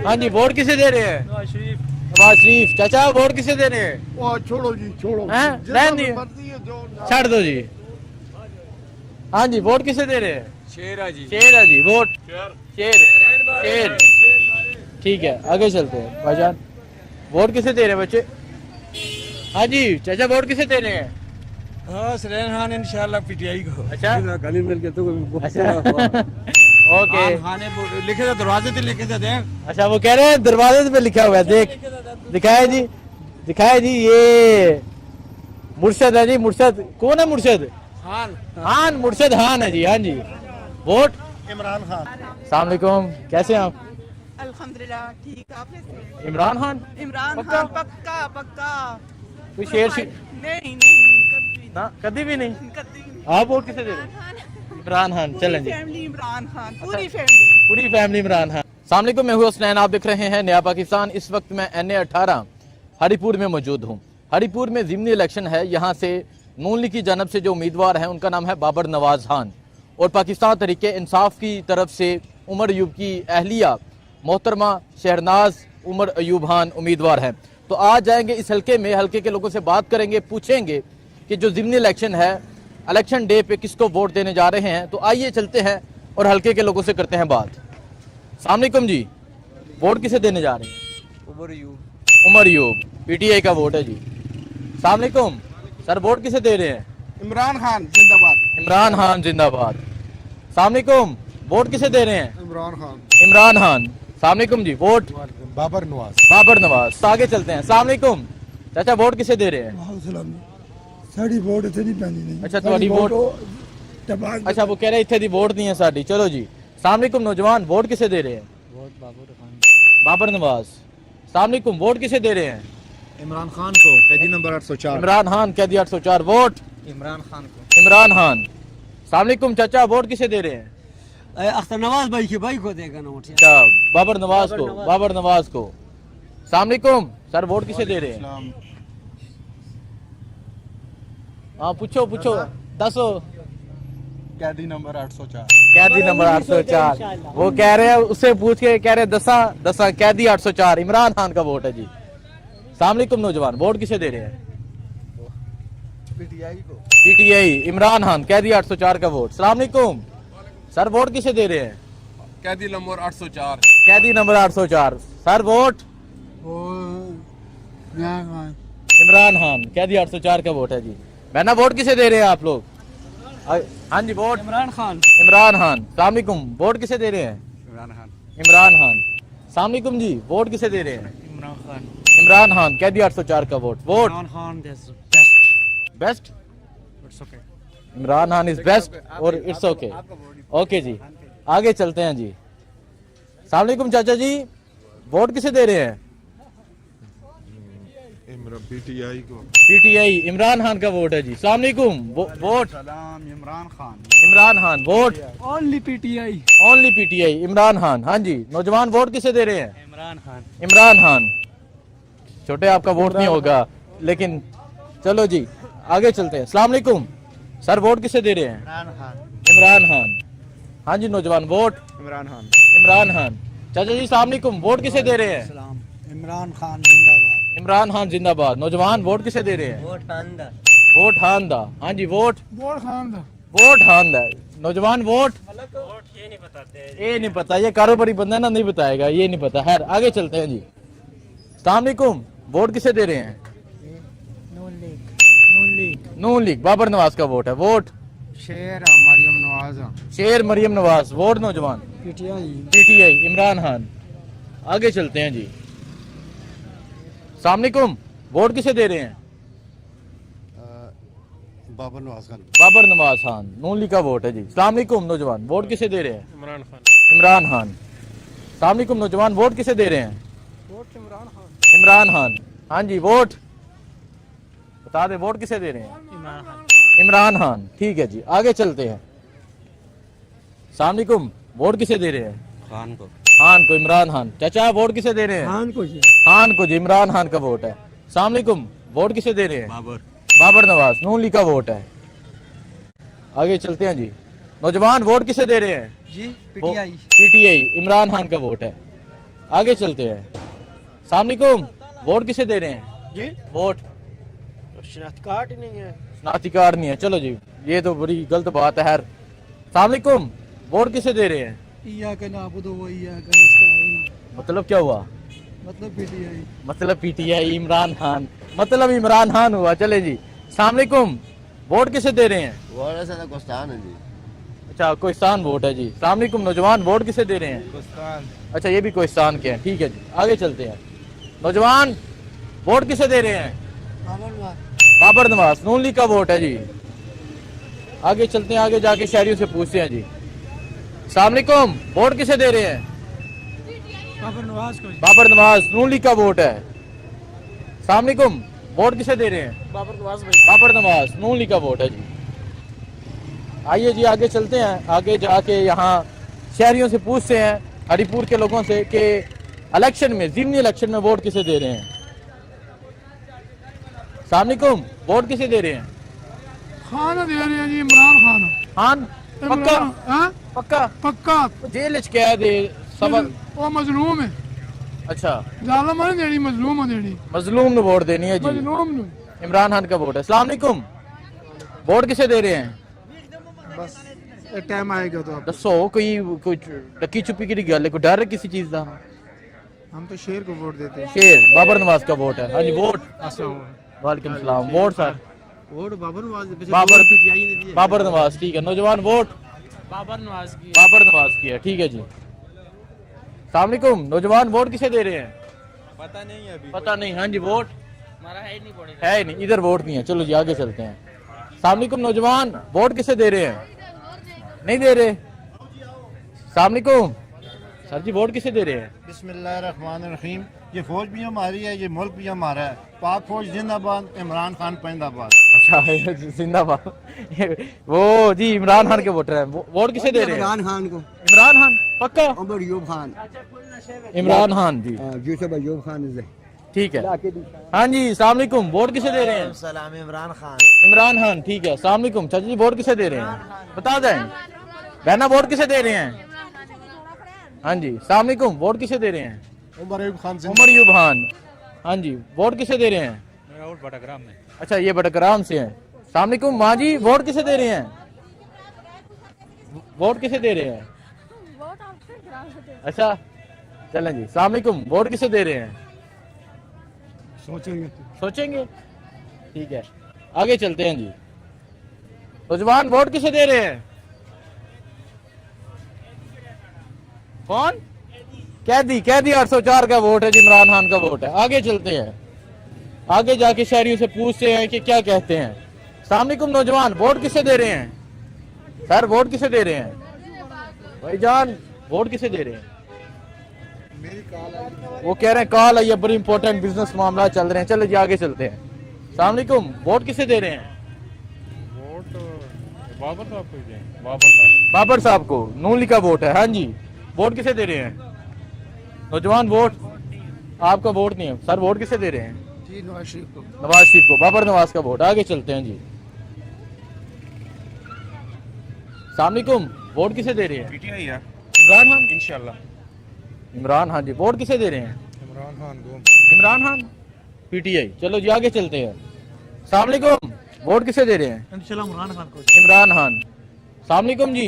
हाँ जी, वोट किसे दे रहे हैं? नवाज शरीफ। चाचा वोट किसे दे रहे हैं? छोड़ो जी, छोड़ो। रहने दिए, छाड़ दो जी। हाँ जी, वोट किसे दे रहे हैं? शेरा जी। शेर है जी, वोट शेर। ठीक है, आगे चलते हैं भाईजान। वोट किसे दे रहे हैं बच्चे? हाँ जी चाचा, वोट किसे दे रहे हैं? हाँ, सरेन खान इंशाल्लाह पीटीआई को। अच्छा गली मिल के तो ओके। लिखे थे दरवाजे पे, लिखे थे देख। अच्छा, वो कह रहे हैं दरवाजे पे लिखा हुआ है, देख दिखाए जी, दिखाए जी। ये मुर्शद है जी, मुर्शद कौन है? मुर्शद खान, मुर्शद खान है जी। हाँ जी, वोट इमरान खान। अस्सलाम वालेकुम, कैसे हैं आप? अल्हम्दुलिल्लाह ठीक। आप कैसे? इमरान खान। इमरान पक्का? खान पक्का पक्का। कोई शेर नहीं कभी ना, कभी भी नहीं। कभी आप वोट किसे दे रहे हैं? इमरान खान। चलें जी, फैमिली इमरान खान, पूरी पूरी फैमिली इमरान खान। अस्सलाम वालेकुम, मैं हूं हुसनैन, आप देख रहे हैं नया पाकिस्तान। इस वक्त मैं NA-18 हरिपुर में मौजूद हूं। हरिपुर में ज़िमनी इलेक्शन है। यहाँ से नून लीग की जानब से जो उम्मीदवार हैं उनका नाम है बाबर नवाज खान, और पाकिस्तान तरीके इंसाफ की तरफ से उमर अयूब की अहलिया मोहतरमा शहरनाज उमर अयूब खान उम्मीदवार हैं। तो आज जाएंगे इस हल्के में, हल्के के लोगों से बात करेंगे, पूछेंगे कि जो ज़िमनी इलेक्शन है, इलेक्शन डे पे किसको वोट देने जा रहे हैं। तो आइए चलते हैं और हल्के के लोगों से करते हैं बात। अस्सलाम वालेकुम जी, वोट किसे देने जा रहे हैं? उमर अयूब PTI का वोट है जी। अस्सलाम वालेकुम सर, वोट किसे दे रहे हैं? इमरान खान जिंदाबाद। इमरान खान जिंदाबाद। अस्सलाम वालेकुम, वोट किसे दे रहे हैं? इमरान खान। इमरान खान। अस्सलाम वालेकुम जी, वोट बाबर नवाज। बाबर नवाज। तो आगे चलते हैं। अस्सलाम वालेकुम चाचा, वोट किसे दे रहे हैं? साड़ी वोट इतनी पैनी नहीं। अच्छा, तुम्हारी वोट, अच्छा वो कह रहे इतने दी वोट नहीं है साड़ी। चलो जी। अस्सलाम वालेकुम नौजवान, वोट किसे दे रहे हैं? बाबर नवाज। अस्सलाम वालेकुम, वोट किसे दे रहे हैं? इमरान खान को, कैदी नंबर 804। इमरान खान, कैदी 804। वोट इमरान खान को। इमरान खान। अस्सलाम वालेकुम चाचा, वोट किसे दे रहे हैं? अख्तर नवाज भाई के भाई को देगा ना वोट। अच्छा, बाबर नवाज को, बाबर नवाज को। अस्सलाम वालेकुम सर, वोट किसे दे रहे हैं? हाँ पूछो पूछो, दसो। कैदी नंबर 804। कैदी नंबर 804। वो कह रहे हैं, उससे पूछ के कह रहे हैं दसा कैदी 804 इमरान खान का वोट है जी। अस्सलाम वालेकुम नौजवान, वोट किसे दे रहे हैं? पीटीआई को। PTI इमरान खान, कैदी 804 का वोट। अस्सलाम वालेकुम सर, वोट किसे दे रहे हैं? कैदी नंबर 804। कैदी number 804। Sir vote Imran Khan, कैदी 804 का वोट है जी। बहना, वोट किसे दे रहे हैं आप लोग? हाँ जी, वोट इमरान खान। इमरान खान। अस्सलाम वालेकुम, वोट किसे दे रहे हैं? इमरान खान। इमरान खान। अस्सलाम वालेकुम जी, वोट किसे दे रहे हैं? इमरान खान। इमरान खान, कैदी 804 का vote. Vote Imran Khan best. It's okay. Imran Khan is best और इट्स ओके। ओके जी, आगे चलते हैं जी। अस्सलाम वालेकुम चाचा जी, वोट किसे दे रहे हैं? पीटीआई को। PTI इमरान खान का वोट है जी। अस्सलाम वालेकुम, vote Imran Khan. Imran Khan. Vote only PTI. Only PTI Imran Khan. हाँ जी नौजवान, वोट किसे दे रहे हैं? इमरान खान। इमरान खान। छोटे आपका वोट नहीं होगा, लेकिन चलो जी आगे चलते हैं। अस्सलाम वालेकुम सर, वोट किसे दे रहे हैं? इमरान खान। इमरान खान। हाँ जी नौजवान, वोट इमरान खान। इमरान खान। चाचा जी अस्सलाम वालेकुम, वोट किसे दे रहे हैं? इमरान खान जिंदाबाद। इमरान खान जिंदाबाद। नौजवान, वोट किसे दे रहे हैं? वोट खानदा। वोट खानदा। हाँ जी, वोट खान। वोट खानदा। नौजवान, वोट ये नहीं बताते। ये नहीं पता, ये कारोबारी बंदा ना, नहीं बताएगा, ये नहीं पता। खैर आगे चलते हैं जी। अस्सलाम वालेकुम, वोट किसे दे रहे हैं? नून लीग बाबर नवाज का वोट है। वोट शेर मरियम नवाज। शेर मरियम नवाज। वोट नौजवान PTI इमरान खान। आगे चलते हैं जी। अस्सलाम वालेकुम, वोट किसे दे रहे हैं? बाबर नवाज खान। बाबर नवाज खान, नून लीग का वोट है जी। अस्सलाम वालेकुम नौजवान, वोट किसे दे रहे हैं? इमरान खान। इमरान खान। अस्सलाम वालेकुम नौजवान, वोट किसे दे रहे हैं? वोट इमरान खान। इमरान खान। हाँ जी, वोट बता दे, वोट किसे दे रहे हैं? इमरान खान। इमरान खान। ठीक है जी, आगे चलते हैं। अस्सलाम वालेकुम, वोट किसे दे रहे हैं? खान को। खान को, इमरान खान। चाचा वोट किसे दे रहे हैं? खान को जी। खान को जी, इमरान खान का वोट है। अस्सलाम वालेकुम, वोट किसे दे रहे हैं? बाबर। बाबर नवाज, नून लीग का वोट है। आगे चलते हैं जी। नौजवान, वोट किसे दे रहे हैं? जी PTI इमरान खान का वोट है। आगे चलते हैं। सलामुअलैकुम, वोट किसे दे रहे हैं जी वोट? शनाख्त कार्ड ही नहीं है। शनाख्ती कार्ड नहीं है, चलो जी ये तो बड़ी गलत बात है। खैर सलामुअलैकुम, वोट किसे दे रहे हैं? मतलब क्या हुआ? मतलब पीटीआई, इमरान खान, मतलब इमरान खान हुआ। चले जी, सलामुअलैकुम, वोट किसे दे रहे हैं? कोस्तान है जी। अच्छा कोहिस्तान वोट है जी। सलामुअलैकुम नौजवान, वोट किसे दे रहे हैं? कोस्तान। अच्छा ये भी कोहिस्तान के हैं, ठीक है जी। आगे चलते हैं। नौजवान वोट किसे दे रहे हैं? बाबर नवाज, नून लीग का वोट है जी। आगे चलते हैं, आगे जाके शहरियों से पूछते हैं जी। सलामुअलैकुम, वोट किसे दे रहे हैं? बाबर नवाज को। बाबर नवाज, नून लीग का वोट है। सलामुअलैकुम, वोट किसे दे रहे हैं? बाबर नवाज भाई। बाबर नवाज, नून लीग का वोट है जी। आइए जी आगे चलते हैं, आगे जाके यहाँ शहरियों से पूछते हैं, हरिपुर के लोगों से, कि इलेक्शन में, ज़िमनी इलेक्शन में वोट किसे दे रहे हैं। सलामुअलैकुम, वोट किसे दे रहे हैं? खान दे रहे हैं जी, इमरान खान। खान पक्का? हाँ? पक्का? पक्का। जेल च कैद है सबक। वो मजलूम है, अच्छा जालम नहीं देनी, मजलूम है देनी। मजलूम ने वोट देनी है जी। मजलूम ने। इमरान खान का वोट है। सलामुअलैकुम, वोट किसे दे रहे हैं? बस एक टाइम आएगा तो आप। दसो, कोई टक्की छुपी की गल है, कोई डर है किसी चीज का? हम तो शेर को वोट देते हैं। शेर, बाबर नवाज का वोट है। हाँ जी, वोट। वालेकुम सलाम, vote sir? Vote Babar Nawaz. Babar PTI ने दिया। बाबर नवाज, ठीक है। नौजवान वोट बाबर नवाज की। बाबर नवाज की है, ठीक है जी। सलामुअलैकुम, नौजवान वोट किसे दे रहे हैं? पता नहीं है अभी। पता नहीं, हाँ जी वोट हमारा है नहीं पड़े। है ही नहीं, इधर वोट नहीं है। चलो जी आगे चलते हैं। सलामुअलैकुम नौजवान, वोट किसे दे रहे हैं? नहीं दे रहे। सलामुअलैकुम सर जी, वोट किसे दे रहे हैं? बिस्मिल्लाहिर्रहमानिर्रहीम। ये फौज भी हमारी है, ये मुल्क भी हमारा है। पाक फौज जिंदाबाद, इमरान खान पैंदाबाद। अच्छा जिंदाबाद। वो जी इमरान खान के वोटर हैं। वोट किसे दे रहे हैं? इमरान खान को। इमरान खान पक्का? उमर यूब खान। इमरान खान जी, यूसुफ अयूब खान। ठीक है। हाँ जी, सलामुअलैकुम, वोट किसे दे रहे हैं? सलाम इमरान खान। इमरान खान, ठीक है। सलामुअलैकुम चाचा जी, वोट किसे दे रहे हैं? बता दें बहना, वोट किसे दे रहे हैं? हाँ जी, सलामुअलैकुम, वोट किसे दे रहे हैं? उमर अयूब खान। उमर यूब खान, हाँ जी, वोट किसे दे रहे हैं? मेरा वोट बटाग्राम में। अच्छा ये बटग्राम से है। सलामुअलैकुम माँ जी, वोट किसे दे रहे हैं? वोट किसे दे रहे हैं? अच्छा चलें जी। सलामुअलैकुम, वोट किसे दे रहे हैं? सोचेंगे, ठीक है। आगे चलते हैं जी। नौजवान वोट किसे दे रहे हैं? कौन? कैदी 804 का वोट है जी, इमरान खान का वोट है। आगे चलते हैं, आगे जाके शहरियों से पूछते हैं कि क्या कहते हैं। सलामुअलैकुम नौजवान, वोट किसे दे रहे हैं? सर वोट किसे दे रहे हैं? भाईजान वोट किसे दे रहे हैं? वो कह रहे हैं कॉल आई है, बड़ी इंपॉर्टेंट बिजनेस मामला चल रहे हैं। चलो जी आगे चलते हैं। सलामुअलैकुम, वोट किसे दे रहे हैं? वोट बाबर साहब को दें। बाबर साहब। बाबर साहब को, नून लीग का वोट है। हाँ जी, वोट किसे दे रहे हैं? नौजवान वोट आपका वोट नहीं है सर, वोट किसे दे रहे हैं? जी नवाज शरीफ को। नवाज शरीफ को, बाबर नवाज का वोट। आगे चलते हैं जी। सलामुअलैकुम, वोट किसे दे रहे हैं? पीटीआई है इमरान खान। इंशाल्लाह। इमरान खान जी, वोट किसे दे रहे हैं? इमरान खान को। इमरान खान, पीटीआई। चलो जी आगे चलते हैं। सलामुअलैकुम, वोट किसे दे रहे हैं? इंशाल्लाह इमरान खान को। इमरान खान। सलामुअलैकुम जी,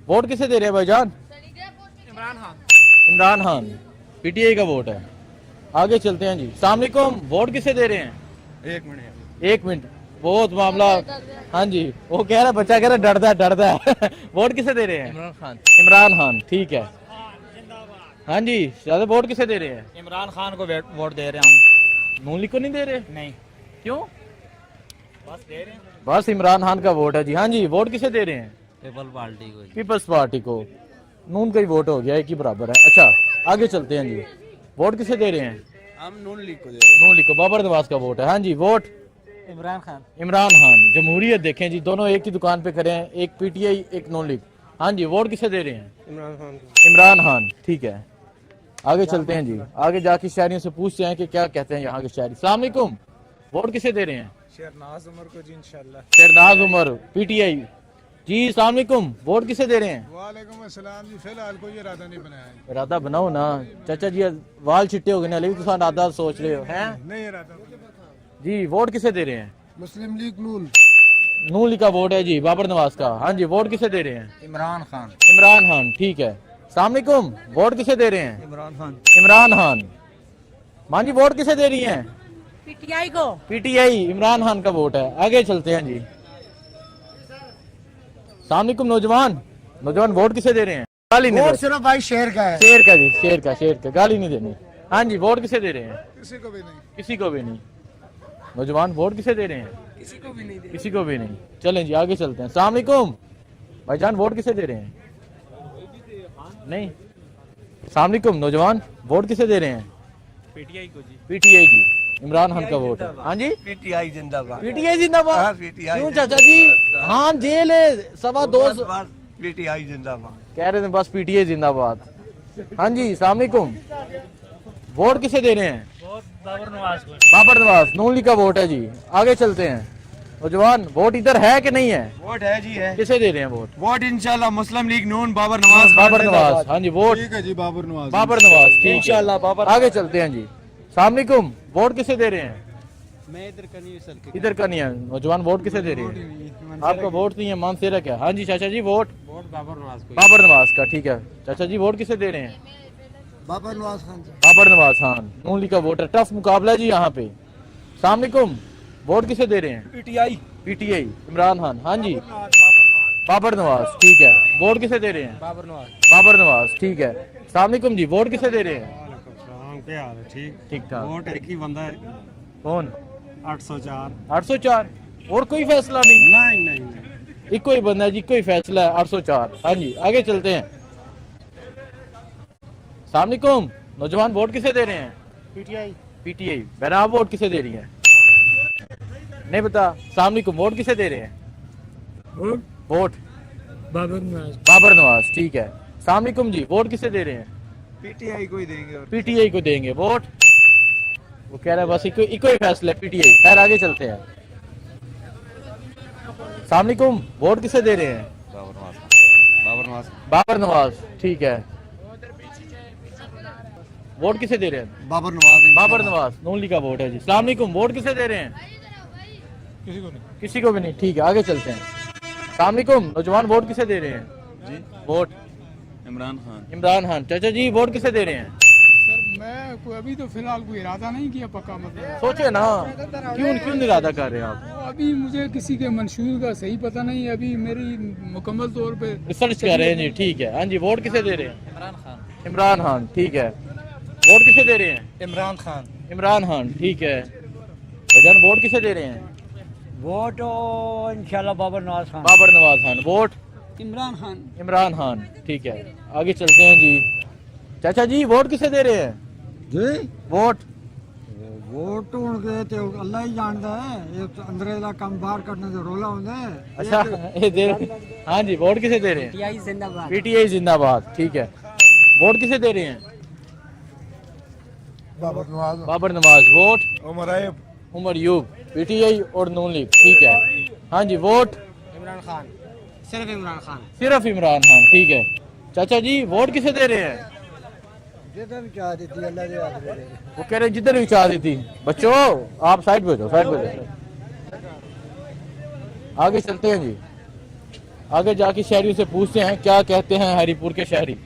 वोट किसे दे रहे हैं भाईजान? इमरान खान। इमरान खान, पीटीआई का वोट है। आगे चलते हैं जी। सलामुअलैकुम, वोट किसे दे रहे हैं? एक मिनट। एक मिनट, बहुत मामला। हाँ जी, वो कह रहा बच्चा कह रहा डरता है। वोट किसे दे रहे हैं? इमरान खान। इमरान खान, ठीक है। हाँ जी, ज्यादा वोट किसे दे रहे हैं? इमरान खान को वोट दे रहे हैं हम। नून लीग को नहीं दे रहे? नहीं, क्यों? बस दे रहे हैं बस इमरान खान का वोट है जी। हाँ जी, वोट किसे दे रहे हैं? पीपल पार्टी को। पीपल्स पार्टी को। नून का ही वोट हो गया, एक ही बराबर है। अच्छा आगे चलते हैं जी। वोट किसे दे रहे हैं? हम नून लीग को दे रहे हैं। नून लीग को, बाबर नवाज का वोट है। हाँ जी, वोट इमरान खान। इमरान खान। जमहूरियत देखें जी, दोनों एक ही दुकान पे खड़े हैं, एक पीटीआई एक नून लीग। हाँ जी, वोट किसे दे रहे हैं? इमरान खान को। इमरान खान, ठीक है। आगे चलते हैं जी, आगे जाके शहरियों से पूछते हैं कि क्या कहते हैं यहाँ के शहरी। सलामुअलैकुम, वोट किसे दे रहे हैं? शहरनाज उमर को जी इंशाल्लाह। शहरनाज उमर, पीटीआई जी अस्सलाम वालेकुम, वोट किसे दे रहे हैं? वालेकुम अस्सलाम जी, फिलहाल कोई इरादा नहीं बनाया है। इरादा बनाओ ना चाचा जी, वाल चिट्टे हो गए ना, लेकिन तुम इरादा सोच रहे हो हैं नहीं इरादा। जी। वोट किसे दे रहे हैं? मुस्लिम लीग नून। नून लीग का वोट है जी, बाबर नवाज का। हाँ जी, वोट किसे दे रहे हैं? इमरान खान। इमरान खान, ठीक है। अस्सलाम वालेकुम, वोट किसे दे रहे हैं? इमरान खान। इमरान खान। मां जी वोट किसे दे रही हैं? पीटीआई को। पीटीआई, इमरान खान का वोट है। आगे चलते हैं जी। अस्सलाम वालेकुम नौजवान, नौजवान वोट किसे दे रहे हैं? गाली नहीं वोट दे, सिर्फ भाई शेर का है, शेर का जी, शेर का, शेर का, गाली नहीं देनी। हाँ जी, वोट किसे दे रहे हैं? किसी को भी नहीं। किसी को भी नहीं। नौजवान वोट किसे दे रहे हैं? किसी को भी नहीं। किसी को भी नहीं। चलें जी आगे चलते हैं। अस्सलाम वालेकुम भाईजान, वोट किसे दे रहे हैं? नहीं। अस्सलाम वालेकुम नौजवान, वोट किसे दे रहे हैं? पीटीआई को जी। पीटीआई जी, इमरान खान का वोट है। हाँ जी, पीटीआई जिंदाबाद। पीटीआई जिंदाबाद। पीटीआई क्यों चाचा जी? हाँ जेल है, 2.25 पीटीआई जिंदाबाद। कह रहे थे बस पीटीआई जिंदाबाद। हाँ जी अस्सलाम वालेकुम, वोट किसे दे रहे हैं? बाबर नवाज को। बाबर नवाज, नून लीग का वोट है जी। आगे चलते हैं। नौजवान वोट इधर है कि नहीं है? वोट है जी, है। किसे दे रहे हैं वोट? वोट इंशाल्लाह मुस्लिम लीग नून बाबर नवाज। बाबर नवाज। हाँ जी, वोट ठीक है जी, बाबर नवाज। बाबर नवाज, ठीक है। इंशाल्लाह बाबर। आगे चलते हैं जी। अस्सलाम वालेकुम, वोट किसे दे रहे हैं? मैं इधर का नहीं सर। इधर का नहीं है। नौजवान वोट किसे दे रहे हैं? आपका वोट नहीं है, मान से रखा है। हाँ जी चाचा जी, वोट वोट बाबर नवाज को। बाबर नवाज का, ठीक है। चाचा जी वोट किसे दे रहे हैं? बाबर नवाज खान। बाबर नवाज खान, नून लीग का वोट है। टफ मुकाबला है जी यहाँ पे। अस्सलाम वालेकुम, वोट किसे दे रहे हैं? पीटीआई। पीटीआई, इमरान खान। हाँ जी, बाबर नवाज, ठीक है। वोट किसे दे रहे हैं? बाबर नवाज। बाबर नवाज, ठीक है। अस्सलाम वालेकुम जी, वोट किसे दे रहे हैं? क्या हाल है? ठीक ठीक ठाक। वोट एक ही बंदा है। कौन? 804। 804। और कोई फैसला नहीं? नहीं नहीं। इको ही बंदा है जी, कोई फैसला है 804। हाँ जी आगे चलते हैं। अस्सलाम वालेकुम नौजवान, वोट किसे दे रहे हैं? पीटीआई। पीटीआई। बहरा आप वोट किसे दे रही हैं? नहीं बता। अस्सलाम वालेकुम, वोट किसे दे रहे हैं? वोट बाबर नवाज। बाबर नवाज, ठीक है। अस्सलाम वालेकुम जी, वोट किसे दे रहे हैं? पीटीआई को ही देंगे। पीटीआई को देंगे वोट। वो कह रहा है बस इको ही फैसला है, पीटीआई। खैर आगे चलते हैं। अस्सलाम वालेकुम, वोट किसे दे रहे हैं? बाबर नवाज। बाबर नवाज, ठीक है। वोट किसे दे रहे हैं? बाबर नवाज। बाबर नवाज, नून लीग का वोट है जी। अस्सलाम वालेकुम, वोट किसे दे रहे हैं? किसी को नहीं। किसी को भी नहीं, ठीक है। आगे चलते हैं। अस्सलाम वालेकुम नौजवान, वोट किसे दे रहे हैं? जी। वोट इमरान खान। इमरान खान। चाचा जी वोट किसे दे रहे हैं? सर मैं कोई अभी तो फिलहाल कोई इरादा नहीं किया पक्का, मतलब सोचे ना, क्यों क्यों इरादा कर रहे हैं आप? अभी मुझे किसी के मंशूर का सही पता नहीं है। अभी मेरी मुकम्मल तौर पे रिसर्च कर रहे हैं जी, ठीक है। हाँ जी, वोट किसे दे रहे हैं? इमरान खान। इमरान खान, ठीक है। वोट किसे दे रहे हैं? इमरान खान। इमरान खान, ठीक है। भजन वोट किसे दे रहे हैं? वोट इंशाल्लाह बाबर नवाज खान। बाबर नवाज खान। वोट इमरान खान। इमरान खान, ठीक है। आगे चलते हैं जी। चाचा जी वोट किसे दे रहे हैं? जी वोट वोट उनके ते अल्लाह ही जानता है। ये तो अंदर दा काम बाहर करने से रोला होंदा है। अच्छा ये दे हाँ जी, वोट किसे दे रहे हैं? पीटीआई जिंदाबाद। पीटीआई जिंदाबाद, ठीक है। वोट किसे दे रहे हैं? बाबर नवाज। बाबर नवाज। वोट उमर आयब। उमर यूब, पीटीआई और नून लीग, ठीक है। हाँ जी, वोट इमरान खान। सिर्फ इमरान खान। सिर्फ इमरान खान, ठीक है। चाचा जी वोट किसे दे रहे हैं? जिधर भी चाह देती अल्लाह दे हाथ में। वो कह रहे हैं जिधर भी चाह देती। बच्चों आप साइड पे हो जाओ, साइड पे हो जाओ। आगे चलते हैं जी। आगे जाके शहरियों से पूछते हैं क्या कहते हैं हरिपुर के शहरी।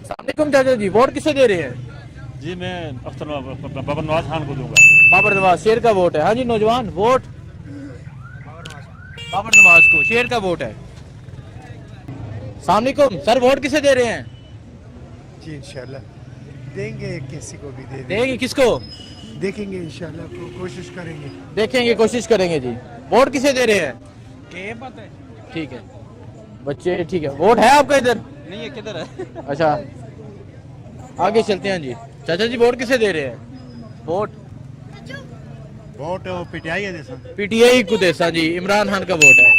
सामने चाचा जी वोट किसे दे रहे हैं? जी मैं बाबर नवाज खान को दूंगा। बाबर नवाज, शेर का वोट है। हाँ जी नौजवान, वोट बाबर नवाज को, शेर का वोट है। सामने सर, वोट किसे दे रहे हैं? जी इंशाल्लाह देंगे, किसी को भी दे देंगे किसको? देखेंगे इंशाल्लाह, कोशिश करेंगे। देखेंगे, कोशिश करेंगे जी। वोट किसे दे रहे हैं? के पता है? ठीक है बच्चे, ठीक है। वोट है आपका इधर? नहीं है, किधर है? अच्छा आगे चलते हैं जी। चाचा जी वोट किसे दे रहे हैं? वोट वोट पीटीआई है जैसा। पीटीआई को देसा जी, इमरान खान का वोट है।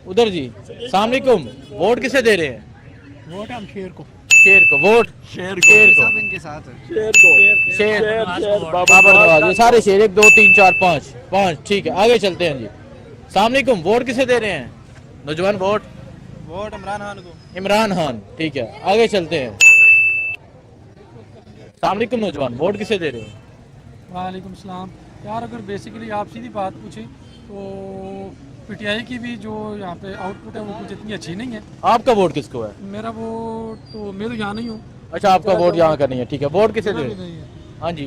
उधर जी सामने वोट किसे दे रहे हैं? वोट हम शेर को। शेर को। वोट शेर को। इनके साथ है। शेर बाबर नवाज, ये सारे शेर। 1 2 3 4 5 5, ठीक है। आगे चलते हैं जी। सामने वोट किसे दे रहे हैं? नौजवान वोट वोट इमरान खान को। इमरान खान, ठीक है, आगे चलते हैं। सामने नौजवान वोट किसे दे रहे हो? वालेकुम सलाम। यार अगर बेसिकली आप सीधी बात पूछें तो पीटीआई की भी जो यहाँ पे आउटपुट है वो कुछ इतनी अच्छी नहीं है। आपका वोट किसको है? मेरा वोट तो मैं तो यहाँ नहीं हूँ। अच्छा, आपका वोट यहाँ का नहीं है, ठीक है। वोट किसे दे मेरा रहे भी हो? नहीं है। हाँ जी,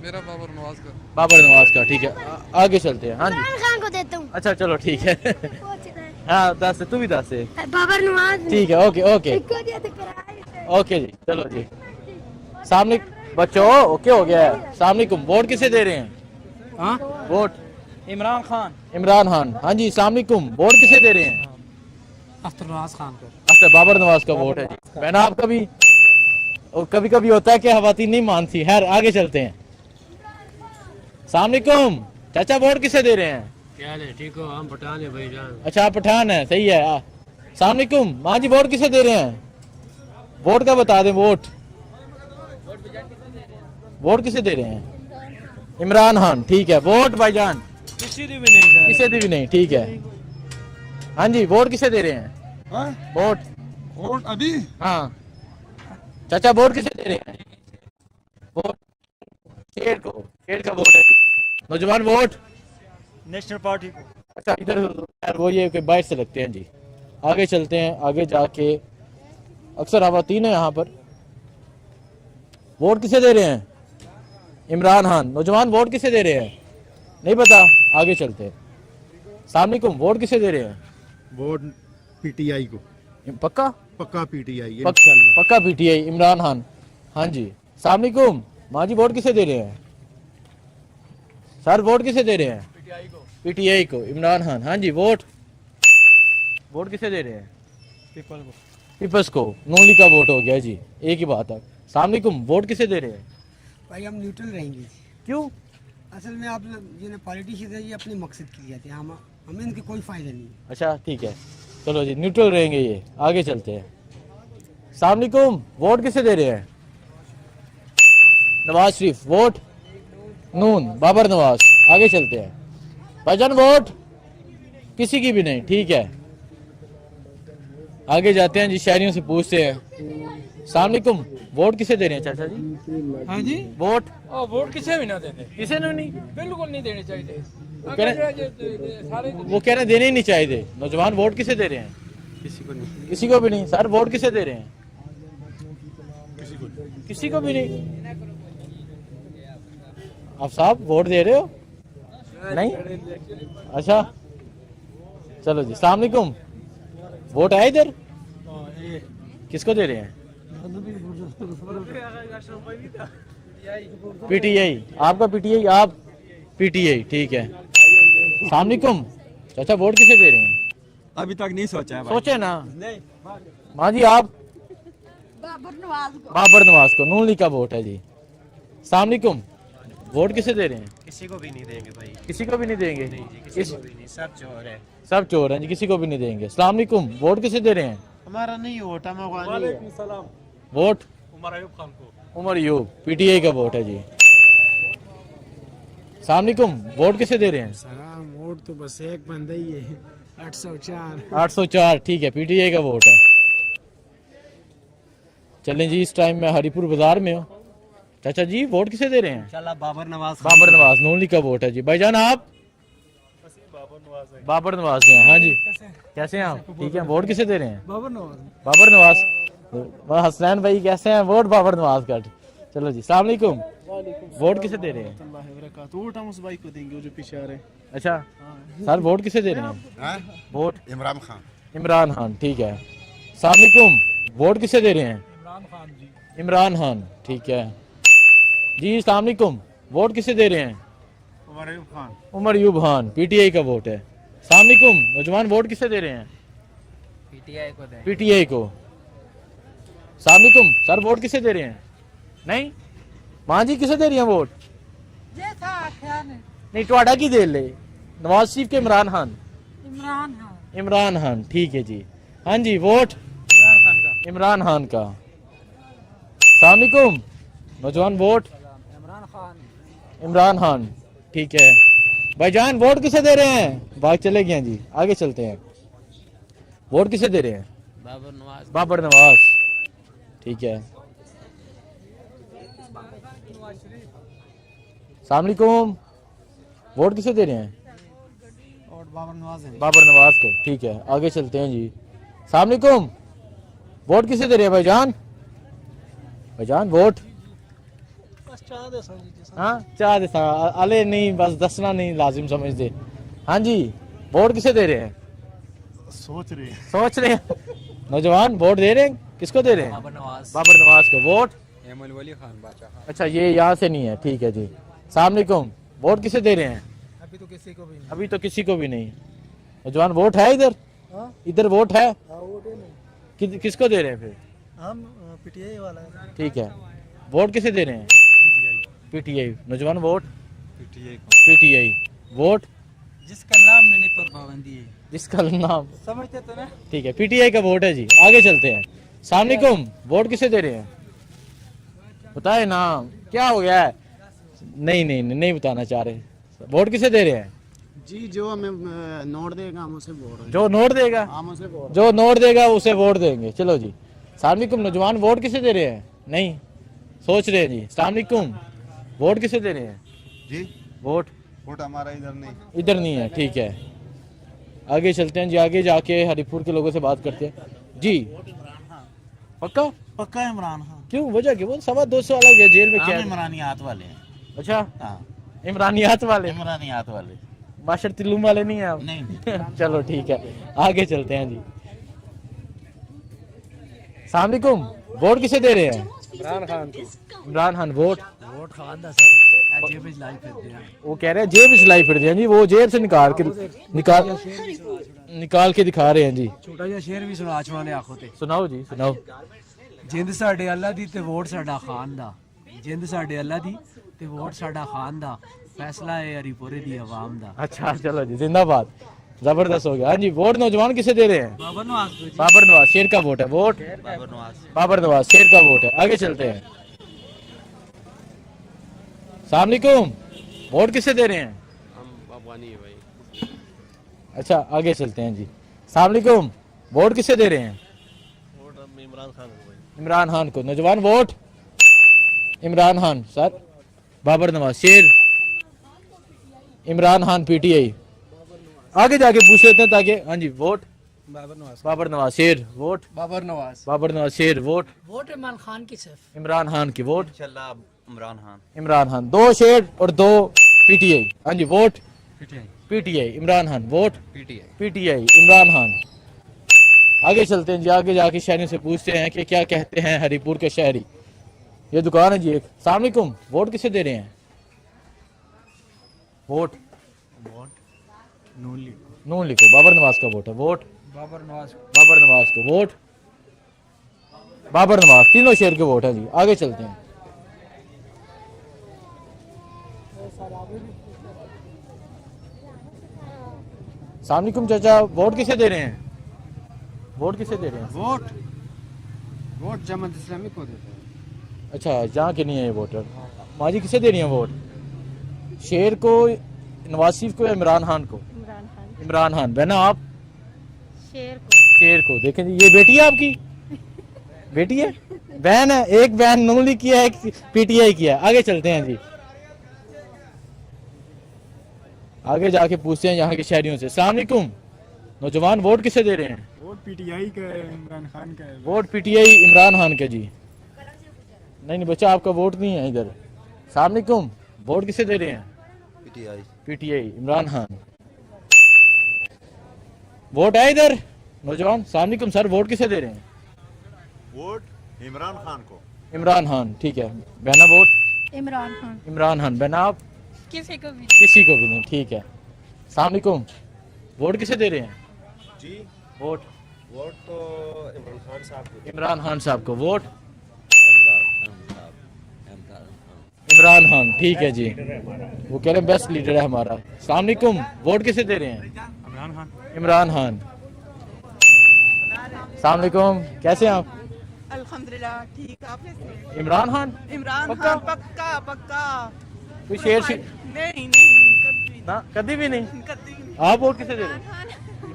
मेरा बाबर नवाज का। बाबर नवाज का, ठीक है, आगे चलते हैं। हाँ जी, खान को देता हूँ। अच्छा चलो ठीक है। हाँ दस, तू भी दस, बाबर नवाज। ठीक है, ओके ओके ओके जी, चलो जी। सामने बच्चों ओके हो गया है। सामने वोट किसे दे रहे हैं? हाँ, वोट इमरान खान। इमरान खान, हाँ जी। सामने वोट किसे दे रहे हैं? अख्तर नवाज खान को। अच्छा, बाबर नवाज का वोट है जी। बहना आपका भी, और कभी कभी होता है कि खवातीन नहीं मानती। खैर आगे चलते हैं। सामने चाचा वोट किसे दे रहे हैं? क्या है, ठीक हो? हम पठान है भाईजान। अच्छा, आप पठान है, सही है। सामने माँ जी वोट किसे दे रहे हैं? वोट का बता दें। वोट किसे दे रहे हैं? इमरान खान, ठीक है। वोट भाईजान किसी भी नहीं सर। किसे भी नहीं, ठीक है। हाँ जी, वोट किसे दे रहे हैं? वोट अभी हाँ चाचा, वोट किसे दे रहे हैं? वोट शेर को, शेर का वोट है। नौजवान वोट नेशनल पार्टी को। अच्छा, इधर यार वो ये बाहर से लगते हैं जी। आगे चलते हैं। आगे जाके अक्सर खवातीन है यहाँ पर। वोट किसे दे रहे हैं? इमरान खान। नौजवान वोट किसे दे रहे हैं? नहीं पता, आगे चलते हैं। सामने वोट किसे दे रहे हैं? वोट पीटीआई को, पक्का पक्का पीटीआई पक्का पीटीआई, इमरान खान। हाँ जी। सामने माँ जी वोट किसे दे रहे हैं? सर वोट किसे दे रहे हैं? पीटीआई को, इमरान खान। हाँ जी। वोट किसे दे रहे हैं? पीपल्स को। नून लीग का वोट हो गया जी, एक ही बात है। सामने वोट किसे दे रहे हैं? भाई हम न्यूट्रल रहेंगे। क्यों? असल में आप जो पॉलिटिशियन है ये अपने मकसद के लिए आते हैं, हमें इनके कोई फायदा नहीं। अच्छा ठीक है, चलो जी, न्यूट्रल रहेंगे ये। आगे चलते हैं। सामने वोट किसे दे रहे हैं? नवाज शरीफ। वोट नून, बाबर नवाज। आगे चलते हैं। भाईजान वोट किसी की भी नहीं, ठीक है। आगे जाते हैं जी, शहरियों से पूछते हैं। सामने वोट किसे दे रहे हैं चाचा जी? हाँ जी। वोट वोट किसे भी ना देने, किसे ने नहीं, बिल्कुल नहीं देने चाहिए। सारे वो कह रहे हैं देने ही नहीं चाहिए। नौजवान वोट किसे दे रहे हैं? किसी को भी नहीं। सर वोट किसे दे रहे हैं? किसी को भी नहीं। आप साहब वोट दे रहे हो? नहीं, अच्छा चलो जी। सामने वोट है इधर? किसको दे रहे हैं? पीटीआई। आपका पीटीआई, आप पीटीआई, ठीक है। सामने चाचा वोट किसे दे रहे हैं? अभी तक नहीं सोचा है। सोचे ना। माँ जी आप? बाबर नवाज को। नून लीग का वोट है जी। सामने वोट किसे दे रहे हैं? किसी को भी नहीं देंगे भाई। किसी को भी नहीं देंगे? किसी को भी नहीं, सब चोर है। सब चोर हैं जी, किसी को भी नहीं देंगे। अस्सलाम वालेकुम। वोट किसे दे रहे हैं? हमारा नहीं वोट, हम वोट उमर अयूब खान को। उमर अयूब, पीटीआई का वोट है जी। सामने वोट किसे दे रहे हैं? वोट तो बस एक बंदा ही है, 804। 804, ठीक है, पीटीआई का वोट है। चलें जी, इस टाइम मैं हरिपुर बाजार में हूँ। चाचा जी वोट किसे दे रहे हैं? इंशाल्लाह बाबर नवाज। बाबर नवाज। नून लीग का वोट है जी। भाईजान आप? बाबर नवाज से हैं। हाँ जी, कैसे हैं आप? ठीक है। वोट किसे दे रहे हैं? बाबर नवाज। बाबर नवाज। हसनैन भाई कैसे हैं? वोट बाबर नवाज का। चलो जी। सलाम अलैकुम। वोट किसे दे रहे हैं? वोट हम उस भाई को देंगे जो पीछे आ रहे हैं। अच्छा सर, वोट किसे दे रहे हैं? वोट इमरान खान। इमरान खान, ठीक है। सलाम अलैकुम। वोट किसे दे रहे हैं? इमरान खान जी। इमरान खान, ठीक है जी। सलाम अलैकुम। वोट किसे दे रहे हैं? उमर अयूब खान। उमर अयूब खान, पीटीआई का वोट है। सलाम अलैकुम। नौजवान वोट किसे दे रहे हैं? पीटीआई को देंगे। पीटीआई को। सलाम अलैकुम। सर वोट किसे दे रहे हैं? नहीं, माँ जी किसे दे रही हैं वोट? नहीं, टोड़ा की दे ले। नवाज शरीफ के इमरान खान? इमरान खान, ठीक है जी। हाँ जी। वोट इमरान खान का। इमरान खान का। सलाम अलैकुम। नौजवान वोट इमरान खान, ठीक है। भाईजान वोट किसे दे रहे हैं? बात चले गया जी। आगे चलते हैं। वोट किसे दे रहे हैं? बाबर नवाज। बाबर नवाज, ठीक है। अस्सलाम वालेकुम, वोट किसे दे रहे हैं? और बाबर नवाज है। बाबर नवाज को, ठीक है। आगे चलते हैं जी। अस्सलाम वालेकुम, वोट किसे दे रहे हैं भाईजान? भाईजान वोट हाँ चाह दे अले नहीं, बस दसना नहीं लाजिम समझते। हाँ जी, वोट किसे दे रहे हैं? सोच रहे हैं। सोच रहे हैं नौजवान, वोट दे रहे हैं, किसको दे रहे हैं? बाबर नवाज। बाबर नवाज को। वोट एमल वली खान बादशाह। अच्छा, ये यहाँ से नहीं है, ठीक है जी। अस्सलाम वालेकुम, वोट किसे दे रहे हैं? अभी तो किसी को भी अभी तो किसी को भी नहीं। नौजवान वोट है इधर? इधर वोट है? किसको दे रहे हैं फिर? हम पीटीआई वाला है। ठीक है, वोट किसे दे रहे हैं? पीटीआई। नौजवान वोट पीटीआई पीटीआई। वोट जिसका नाम लेने पर पाबंदी है। जिसका नाम, समझते तो ना। ठीक है, पीटीआई का वोट है जी। आगे चलते हैं। अस्सलाम वालेकुम, वोट किसे दे रहे हैं? बताए ना, क्या हो गया है? नहीं बताना चाह रहे। वोट किसे दे रहे हैं? जी जो हमें नोट देगा हम उसे वोट। जो नोट देगा, हम उसे वोट। जो नोट देगा उसे वोट देंगे। चलो जी। अस्सलाम वालेकुम, नौजवान वोट किसे दे रहे हैं? नहीं, सोच रहे हैं जी। अस्सलाम वालेकुम, वोट किसे दे रहे हैं? जी वोट वोट हमारा इधर नहीं। इधर नहीं है, ठीक है। आगे चलते हैं जी। आगे जाके हरिपुर के लोगों से बात करते हैं जी। पक्का? पक्का इमरान खान। क्यों, वजह क्या? वो 225 वाला गया जेल में, क्या? इमरानियात वाले हैं। अच्छा, हाँ इमरानियात वाले, इमरानियात वाले। माशर तिल्लुम वाले नहीं है आप? नहीं चलो ठीक है, आगे चलते हैं जी। अस्सलाम वालेकुम, वोट किसे दे रहे हैं? इमरान खान को। इमरान खान। वोट वोट खान दा सर जेब में लाई फिरते हैं। वो कह रहे हैं जेब सिलाई फिर दिया जी, वो जेब से निकाल के दिखा रहे हैं जी। छोटा जिहा शेर भी सुना छुड़ाने आखो ते। सुनाओ जी, सुनाओ। जिंद साडे अल्लाह दी ते वोट साडा खान दा। जिंद साडे अल्लाह दी ते वोट साडा खान दा। फैसला है हरिपुरे दी आवाम दा। अच्छा चलो जी, जिंदाबाद, जबरदस्त हो गया। हाँ जी, वोट नौजवान किसे दे रहे हैं? बाबर नवाज। बाबर नवाज, शेर का वोट है। वोट बाबर नवाज। बाबर नवाज, शेर का वोट है। आगे चलते हैं। अस्सलाम वालेकुम, वोट किसे दे रहे हैं? हम अफगानी है भाई। अच्छा, आगे चलते हैं जी। अस्सलाम वालेकुम, वोट किसे दे रहे हैं? वोट हम इमरान खान को भाई। इमरान खान को। नौजवान वोट इमरान खान सर। बाबर नवाज, शेर इमरान खान, पीटीआई। आगे जाके पूछ लेते हैं ताकि। हाँ जी, वोट बाबर नवाज। बाबर नवाज, शेर। वोट बाबर नवाज। बाबर नवाज, शेर। वोट वोट इमरान खान की सिर्फ। इमरान खान की। वोट इंशाल्लाह इमरान खान। इमरान खान। 2 शेर और 2 पीटीआई। हाँ जी, vote PTI. PTI Imran Khan. Vote PTI. PTI Imran Khan. आगे चलते हैं जी। आगे जाके शहरियों से पूछते हैं कि क्या कहते हैं हरिपुर के शहरी। ये दुकान है जी एक। अस्सलाम वालेकुम, वोट किसे दे रहे हैं? वोट नून लिखो। बाबर नवाज का वोट है। वोट बाबर नवाज। बाबर नवाज को। वोट बाबर नवाज। तीनों शेर के वोट है जी। आगे चलते हैं। अस्सलाम वालेकुम चाचा, वोट किसे दे रहे हैं? वोट किसे दे रहे हैं? वोट जमात इस्लामी को देते हैं। अच्छा, जहाँ के नहीं है ये वोटर। माजी किसे दे रही हैं वोट? शेर को, नवाज शरीफ को या इमरान खान को? इमरान खान। बहना आप? शेर को। देखें जी, ये बेटी है आपकी? बेटी है? बहन है? एक बहन नून लीग की है, एक पीटीआई की है। आगे चलते हैं जी। आगे जाके पूछते हैं यहाँ के शहरियों से। अस्सलाम वालेकुम, नौजवान वोट किसे दे रहे हैं? वोट पीटीआई का है, इमरान खान का है। वोट पीटीआई इमरान खान का जी। नहीं बच्चा, आपका वोट नहीं है इधर। अस्सलाम वालेकुम, वोट किसे दे रहे हैं? PTI. PTI Imran Khan. Vote है इधर नौजवान। अस्सलाम वालेकुम सर, वोट किसे दे रहे हैं? वोट इमरान खान को। इमरान खान, ठीक है। बहना वोट इमरान खान। इमरान खान। बहना आप? किसी को भी। किसी को भी नहीं, ठीक है। अस्सलाम वालेकुम, वोट किसे दे रहे हैं? जी वोट तो इमरान खान साहब को। इमरान खान साहब को। वोट इमरान खान, ठीक है जी। वो कह रहे हैं बेस्ट लीडर है हमारा। अस्सलाम वालेकुम, वोट किसे दे रहे हैं? इमरान खान। इमरान खान। अस्सलाम वालेकुम, कैसे हैं आप? अल्हम्दुलिल्लाह ठीक। आप कैसे? इमरान खान। इमरान पक्का? खान पक्का पक्का। कोई शेर नहीं कभी ना, कभी भी नहीं। कभी नहीं। आप वोट किसे दे रहे हैं?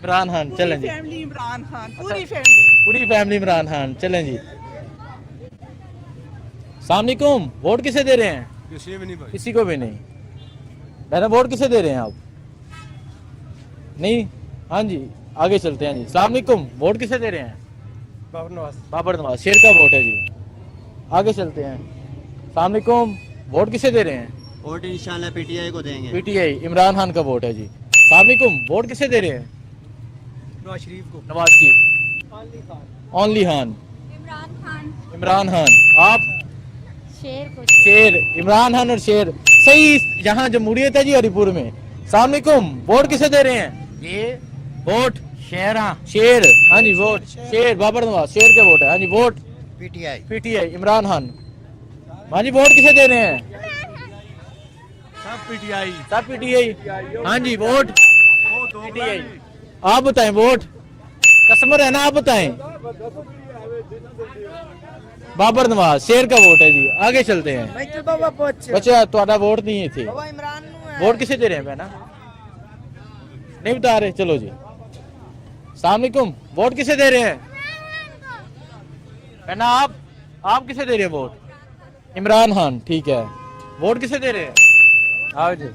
इमरान खान, चलें जी। फैमिली इमरान खान, पूरी फैमिली। पूरी फैमिली इमरान खान, चलें जी। सलामुअलैकुम, वोट किसे दे रहे हैं? किसी को भी नहीं। बहना वोट किसे दे रहे हैं आप? नहीं, हाँ जी आगे चलते हैं जी। सलामुअलैकुम, वोट किसे दे रहे हैं? बाबर नवाज। बाबर नवाज, शेर का वोट है जी। आगे चलते हैं। सलामुअलैकुम, वोट किसे दे रहे हैं? वोट इंशाल्लाह पीटीआई को देंगे। पीटीआई, इमरान खान का वोट है जी। सलामुअलैकुम, वोट किसे दे रहे हैं? नवाज शरीफ को। नवाज शरीफ, ओनली खान, इमरान खान। इमरान खान। आप? शेर को। शेर, इमरान खान और शेर, सही। यहाँ जमहूरियत है जी हरिपुर में। सलामुअलैकुम, वोट किसे दे रहे हैं? ये वोट शेर, शेर, हाँ जी वोट शेर, बाबर नवाज, शेर के वोट है। हाँ जी vote PTI. PTI, Imran Khan. हाँ जी वोट किसे दे रहे हैं? सब पीटीआई। सब पीटीआई। हाँ जी वोट पीटीआई। आप बताएं वोट, कस्टमर है ना, आप बताएं। बाबर नवाज, शेर का वोट है जी। आगे चलते हैं। बच्चा तुम्हारा वोट नहीं थे, वोट किसे दे रहे हैं बहना? नहीं बता रहे, चलो जी। सलामुअलैकुम, वोट किसे दे रहे हैं? बहना आप किसे दे रहे हैं वोट? इमरान खान, ठीक है। वोट किसे दे रहे हैं? आओ जी,